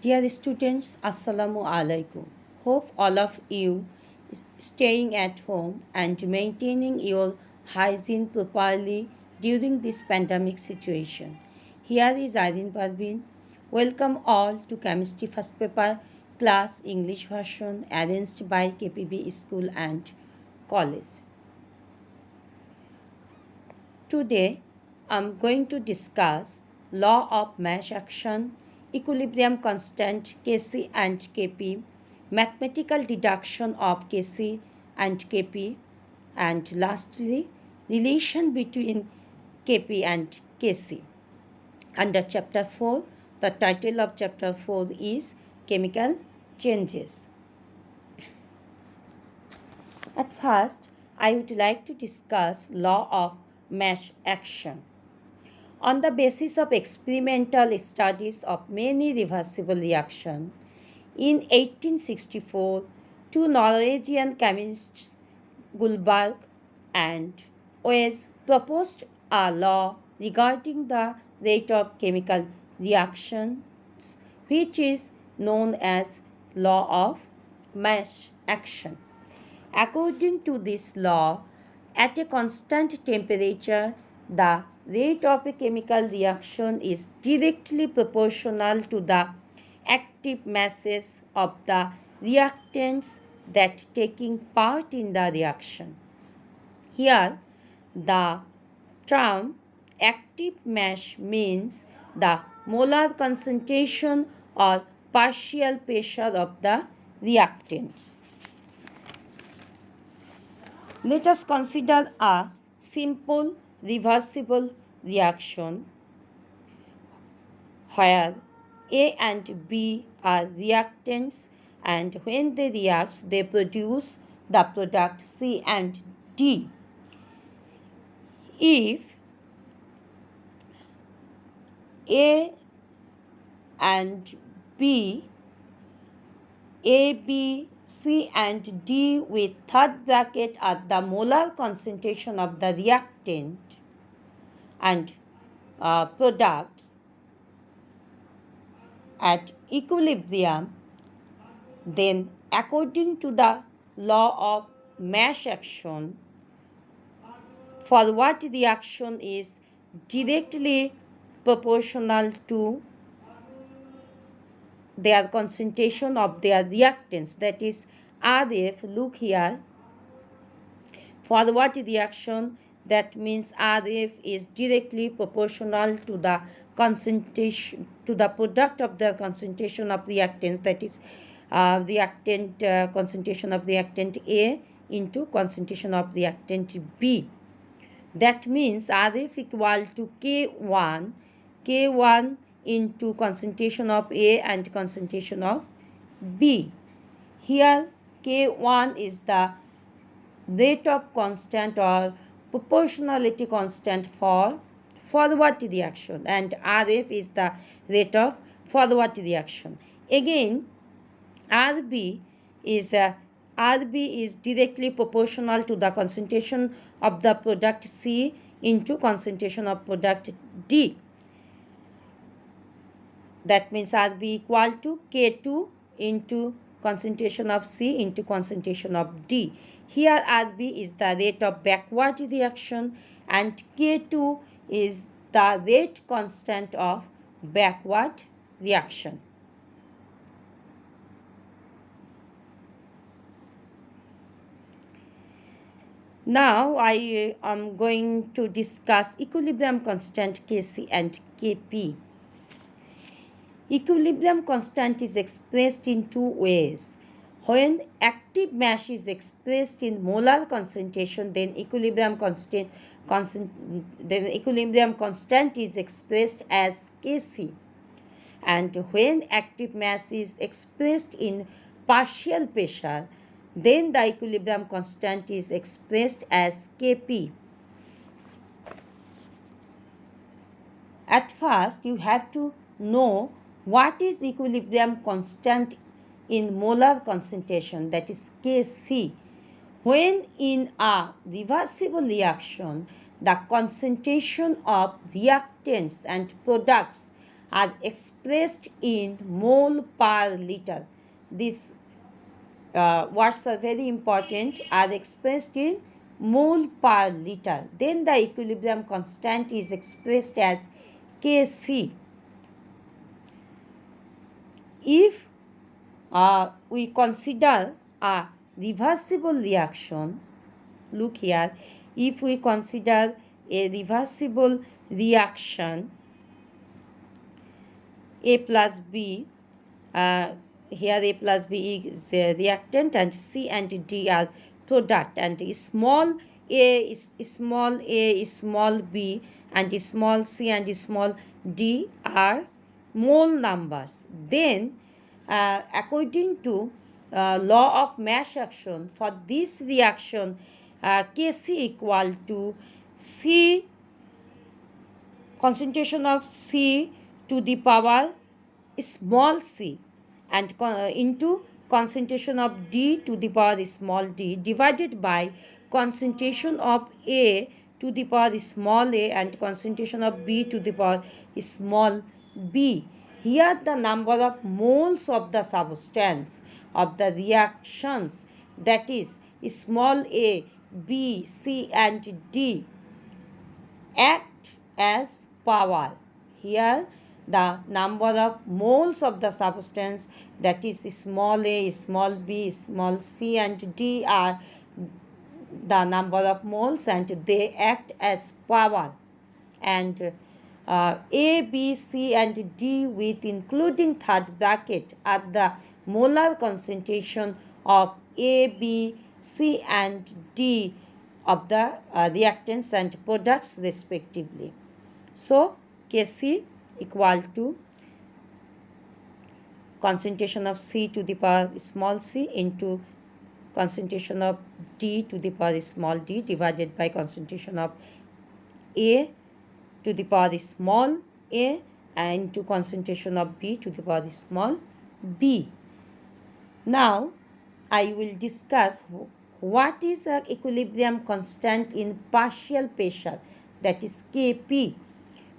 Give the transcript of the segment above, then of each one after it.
Dear students, Assalamu alaikum. Hope all of you staying at home and maintaining your hygiene properly during this pandemic situation. Here is Irene Parveen. Welcome all to Chemistry First Paper class English version arranged by KPB School and College. Today, I'm going to discuss law of mass action, equilibrium constant Kc and Kp, mathematical deduction of Kc and Kp, and lastly, relation between Kp and Kc. Under chapter 4, the title of chapter 4 is Chemical Changes. At first, I would like to discuss law of mass action. On the basis of experimental studies of many reversible reactions, in 1864, two Norwegian chemists, Gullberg and Oes, proposed a law regarding the rate of chemical reactions, which is known as law of mass action. According to this law, at a constant temperature, the rate of a chemical reaction is directly proportional to the active masses of the reactants that taking part in the reaction. Here, the term active mass means the molar concentration or partial pressure of the reactants. Let us consider a simple reversible reaction where A and B are reactants, and when they react, they produce the product C and D. If A and B, A, B, C and D with third bracket are the molar concentration of the reactant and products at equilibrium, then according to the law of mass action, forward reaction is directly proportional to their concentration of their reactants, that is RF. Look here, forward reaction, that means RF is directly proportional to the concentration, to the product of the concentration of reactants, that is reactant concentration of reactant A into concentration of reactant B. That means RF equal to K1 into concentration of A and concentration of B. Here K1 is the rate of constant or proportionality constant for forward reaction, and RF is the rate of forward reaction. Again, RB is directly proportional to the concentration of the product C into concentration of product D. That means RB equal to K2 into concentration of C into concentration of D. Here RB is the rate of backward reaction and K2 is the rate constant of backward reaction. Now I am going to discuss equilibrium constant Kc and Kp. Equilibrium constant is expressed in two ways. When active mass is expressed in molar concentration, then equilibrium constant is expressed as Kc. And when active mass is expressed in partial pressure, then the equilibrium constant is expressed as Kp. At first, you have to know what is equilibrium constant in molar concentration, that is Kc. When in a reversible reaction, the concentration of reactants and products are expressed in mole per liter. These words are very important, are expressed in mole per liter. Then the equilibrium constant is expressed as Kc. If we consider a reversible reaction, look here, if we consider a reversible reaction A plus B, here A plus B is the reactant and C and D are product, and small a is small b and small c and small d are mole numbers. Then according to law of mass action, for this reaction Kc equal to C, concentration of C to the power small c, and into concentration of D to the power small d divided by concentration of A to the power small a and concentration of B to the power small b. Here the number of moles of the substance of the reactions, that is small a, B, C and D, act as power. Here the number of moles of the substance, that is small a, small b, small c and d are the number of moles and they act as power. And A, B, C and D with including third bracket are the molar concentration of A, B, C and D of the reactants and products respectively. So Kc equal to concentration of C to the power small c into concentration of D to the power small d divided by concentration of A to the power small a and to concentration of B to the power small b. Now I will discuss what is an equilibrium constant in partial pressure, that is Kp,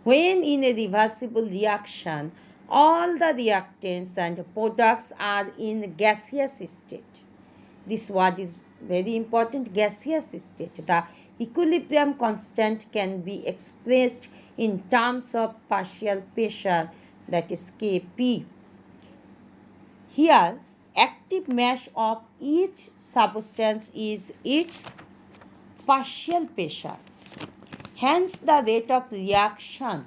when in a reversible reaction all the reactants and products are in gaseous state. This word is very important, gaseous state. The equilibrium constant can be expressed in terms of partial pressure, that is Kp. Here active mass of each substance is its partial pressure. Hence the rate of reaction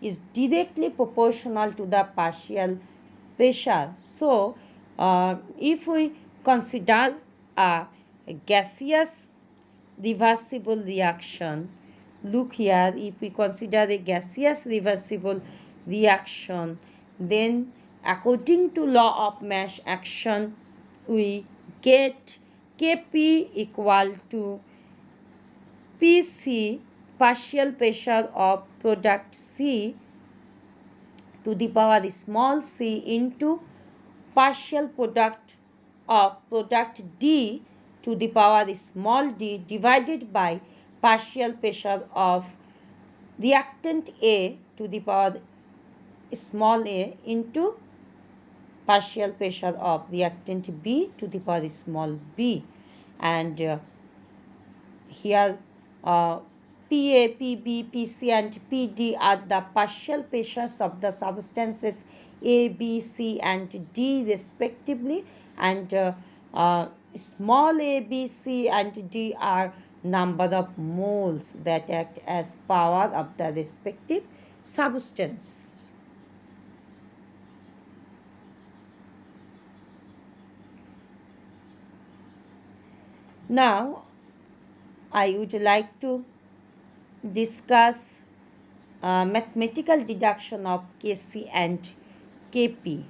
is directly proportional to the partial pressure. So if we consider a gaseous reversible reaction, look here, if we consider a gaseous reversible reaction, then according to law of mass action we get Kp equal to Pc, partial pressure of product C to the power small c into partial product of product D to the power small d divided by partial pressure of reactant A to the power small a into partial pressure of reactant B to the power small b. And here Pa, Pb, Pc and Pd are the partial pressures of the substances A, B, C and D respectively, and small a, B, C and D are number of moles that act as power of the respective substance. Now I would like to discuss mathematical deduction of Kc and Kp.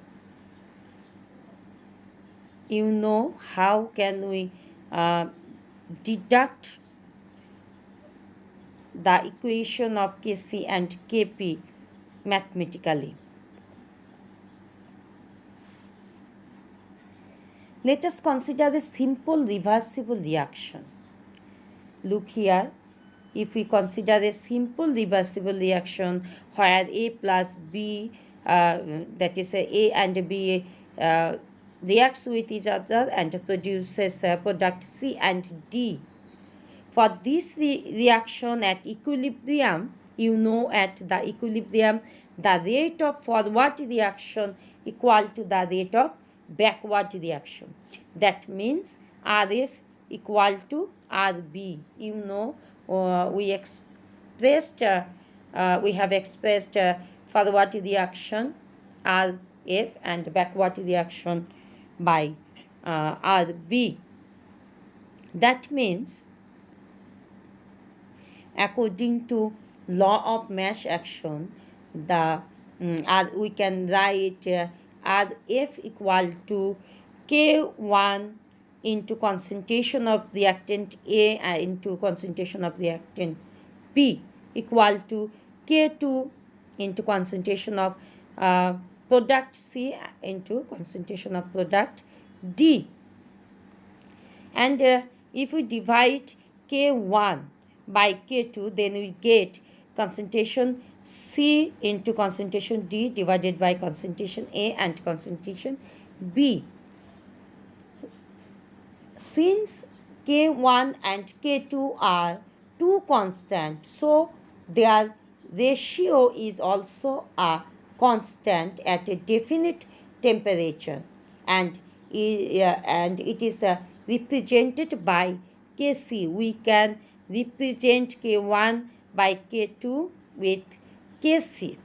You know how can we deduct the equation of Kc and Kp mathematically. Let us consider a simple reversible reaction. Look here, if we consider a simple reversible reaction where A plus B that is A and B reacts with each other and produces product C and D. For this reaction at equilibrium, you know at the equilibrium the rate of forward reaction equal to the rate of backward reaction. That means RF equal to RB. You know, we have expressed forward reaction RF and backward reaction by RB. That means according to law of mass action, we can write Rf equal to K1 into concentration of reactant A into concentration of reactant B equal to K2 into concentration of product C into concentration of product D. And if we divide K1 by K2, then we get concentration C into concentration D divided by concentration A and concentration B. Since K1 and K2 are two constant, so their ratio is also a constant at a definite temperature, and it is represented by Kc. We can represent K1 by K2 with Kc.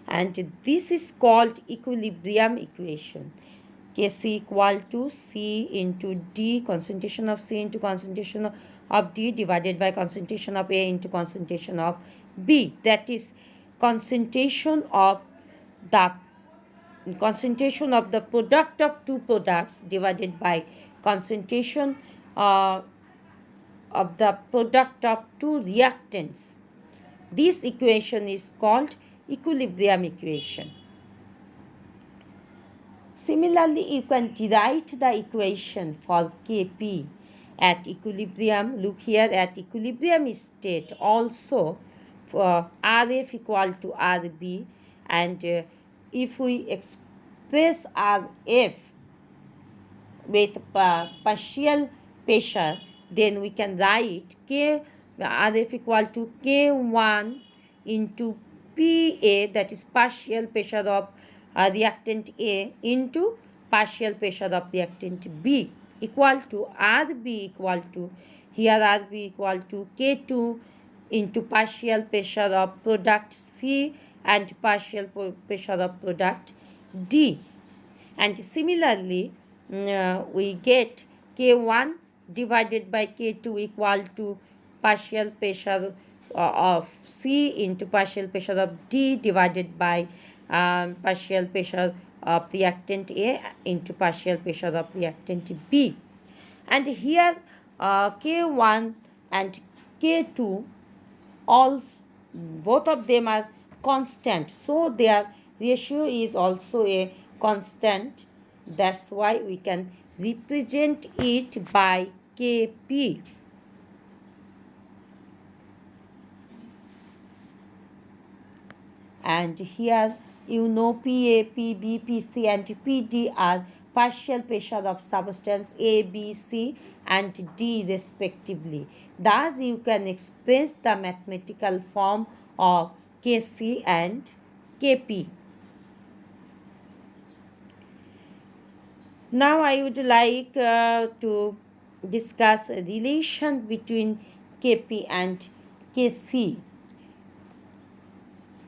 And this is called equilibrium equation. Kc equal to C into D, concentration of C into concentration of D divided by concentration of A into concentration of B. That is concentration of the product of two products divided by concentration of the product of two reactants. This equation is called equilibrium equation. Similarly, you can derive the equation for Kp at equilibrium. Look here, at equilibrium state also for Rf equal to Rb, and if we express Rf with partial pressure, then we can write Rf equal to K1 into Pa, that is partial pressure of reactant A, into partial pressure of reactant B, equal to Rb equal to, here Rb equal to K2 into partial pressure of product C and partial pressure of product D. And similarly, we get K1 divided by K2 equal to partial pressure of C into partial pressure of D divided by partial pressure of reactant A into partial pressure of reactant B. And here K1 and K2, both of them are constant, so their ratio is also a constant. That's why we can represent it by Kp. And here you know Pa, Pb, Pc and Pd are partial pressure of substance A, B, C and D respectively. Thus you can express the mathematical form of Kc and Kp. Now I would like to discuss a relation between Kp and Kc.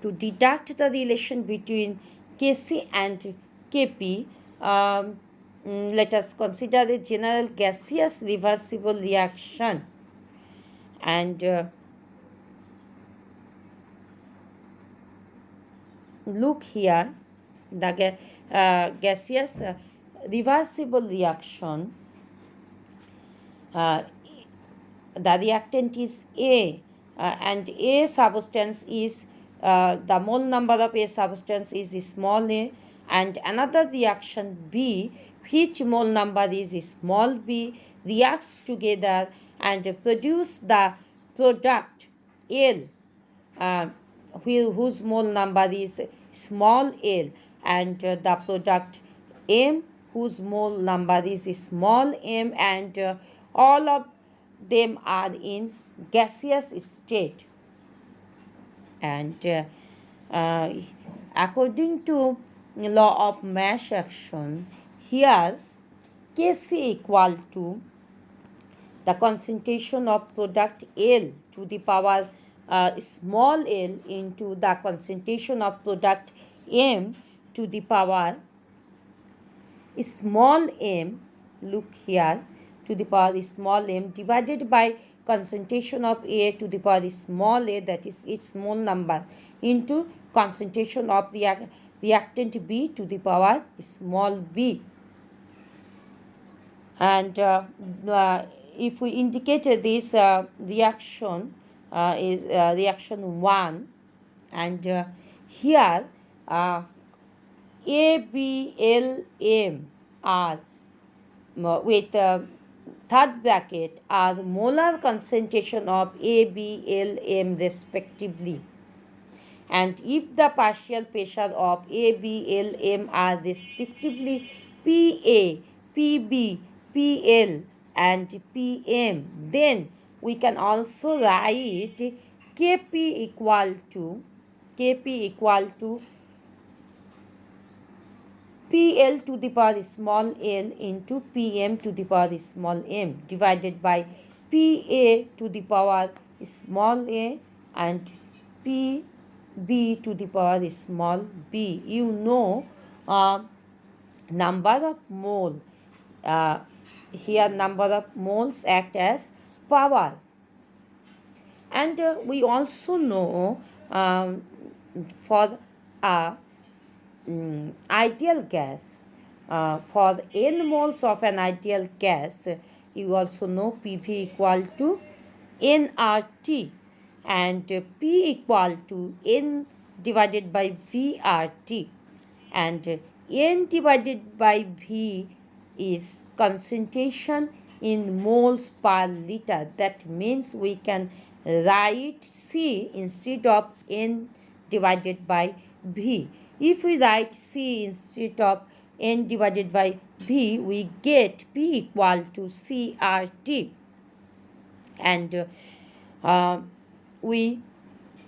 To deduct the relation between Kc and Kp, let us consider a general gaseous reversible reaction. And look here, the gaseous reversible reaction, the reactant is A, and A substance is the mole number of A substance is small a, and another reaction B, which mole number is small b, reacts together and produce the product L, whose mole number is small l, and the product M whose mole number is small m, and all of them are in gaseous state. And uh, according to law of mass action, here Kc equal to the concentration of product L to the power small l into the concentration of product M to the power small m, look here, to the power small m, divided by concentration of A to the power small a, that is its mole number, into concentration of reactant B to the power small b. And if we indicate this reaction is reaction 1, and here ABLM are with third bracket are molar concentration of ABLM respectively. And if the partial pressure of ABLM are respectively PA, PB, PL and PM, then we can also write Kp equal to PL to the power small l into PM to the power small m, divided by PA to the power small a and PB to the power small b. You know number of mole. Here number of moles act as power. And we also know for a ideal gas, for n moles of an ideal gas, you also know PV equal to nRT, and P equal to n divided by VRT, and n divided by V is concentration in moles per liter. That means we can write C instead of n divided by V. If we write C instead of n divided by V, we get P equal to CRT. And we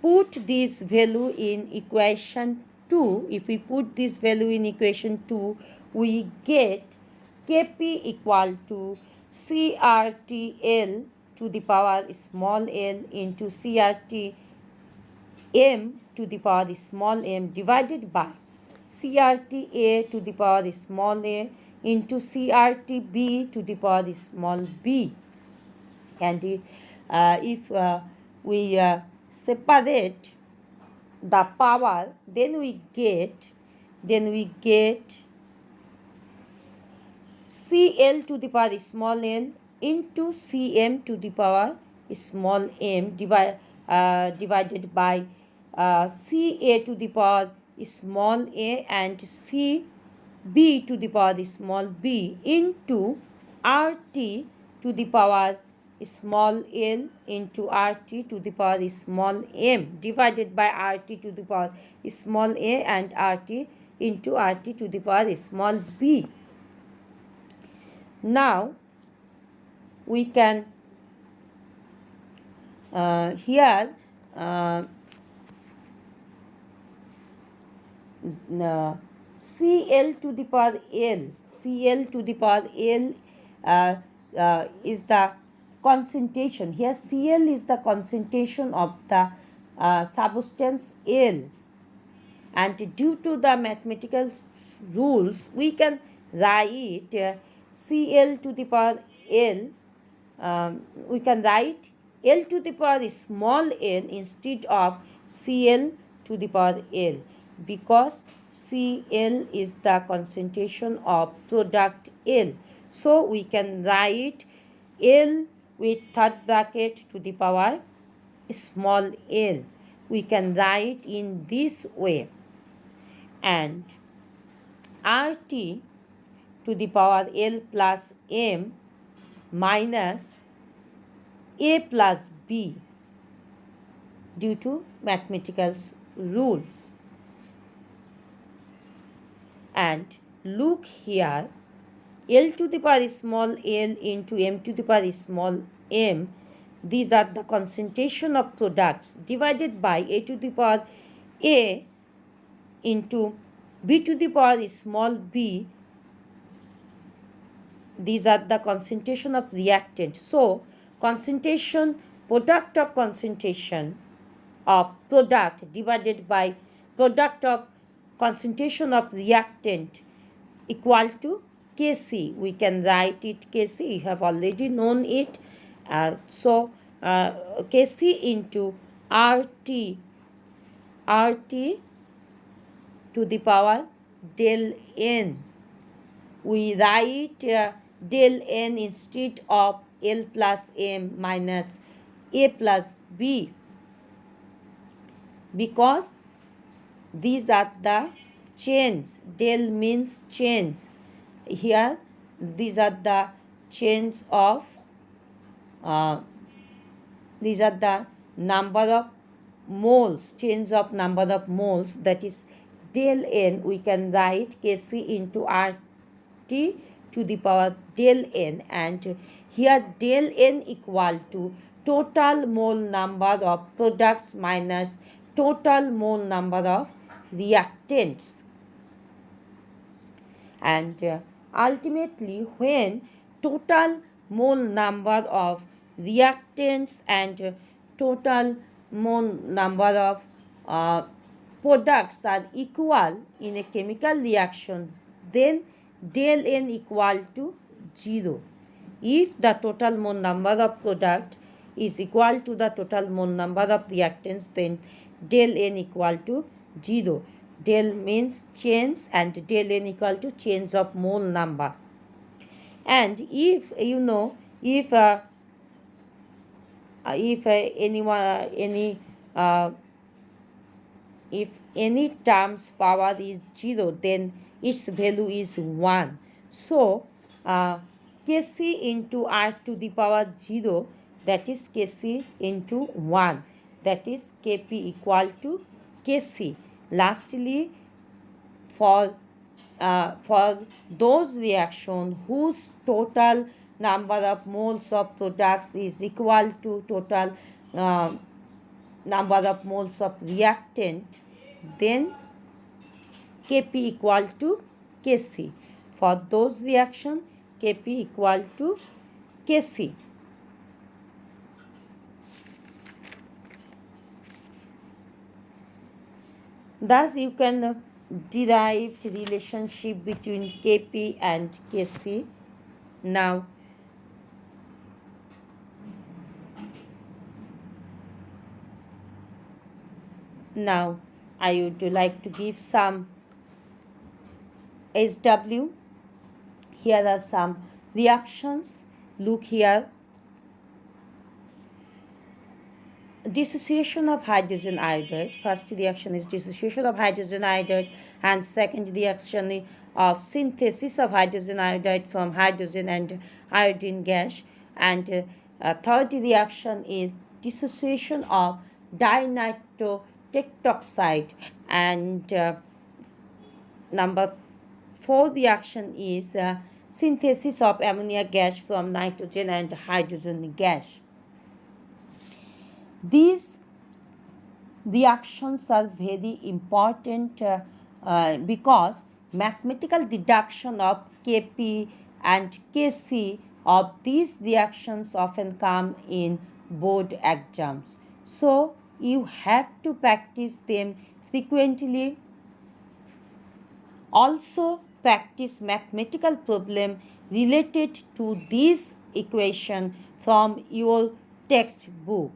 put this value in equation 2. If we put this value in equation 2, we get Kp equal to CRTL to the power small l into CRT m to the power small m, divided by CRT A to the power small a into CRT B to the power small b. And if we separate the power, then we get CL to the power small l into CM to the power small m, divided by CA to the power small a and CB to the power small b into RT to the power small l into RT to the power small m, divided by RT to the power small a and RT into RT to the power small b. Now we can here CL to the power L is the concentration. Here Cl is the concentration of the substance L, and due to the mathematical rules we can write Cl to the power L, we can write L to the power small l instead of Cl to the power L, because Cl is the concentration of product L. So we can write L with third bracket to the power small l. We can write in this way, and RT to the power L plus M minus A plus B due to mathematical rules. And look here, L to the power small l into M to the power small m, these are the concentration of products divided by A to the power A into B to the power small b, these are the concentration of reactant. So concentration, product of concentration of product divided by product of concentration of reactant equal to Kc. We can write it Kc, you have already known it. Kc into RT to the power del n. We write del n instead of L plus M minus A plus B, because these are the chains. Del means chains. Here these are the chains of these are the number of moles, chains of number of moles, that is del n. We can write Kc into RT to the power del n, and here del n equal to total mole number of products minus total mole number of reactants. And ultimately, when total mole number of reactants and total mole number of products are equal in a chemical reaction, then del n equal to 0. If the total mole number of product is equal to the total mole number of reactants, then del n equal to 0. Del means chains and del n equal to chains of mole number. And if you know, if any term's power is 0, then its value is 1. So Kc into R to the power 0, that is Kc into 1, that is Kp equal to Kc. Lastly, for those reactions whose total number of moles of products is equal to total number of moles of reactant, then Kp equal to Kc. For those reactions, Kp equal to Kc. Thus, you can derive the relationship between Kp and Kc. Now, I would like to give some SW. Here are some reactions. Look here. Dissociation of hydrogen iodide. First reaction is dissociation of hydrogen iodide, and second reaction of synthesis of hydrogen iodide from hydrogen and iodine gas, and third reaction is dissociation of dinitrotetroxide, and number 4 reaction is synthesis of ammonia gas from nitrogen and hydrogen gas. These reactions are very important because mathematical deduction of Kp and Kc of these reactions often come in board exams. So you have to practice them frequently. Also practice mathematical problem related to this equation from your textbook.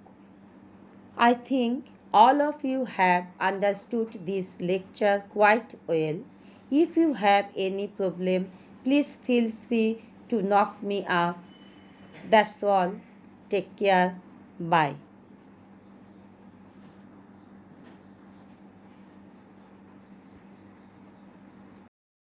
I think all of you have understood this lecture quite well. If you have any problem, please feel free to knock me up. That's all. Take care. Bye.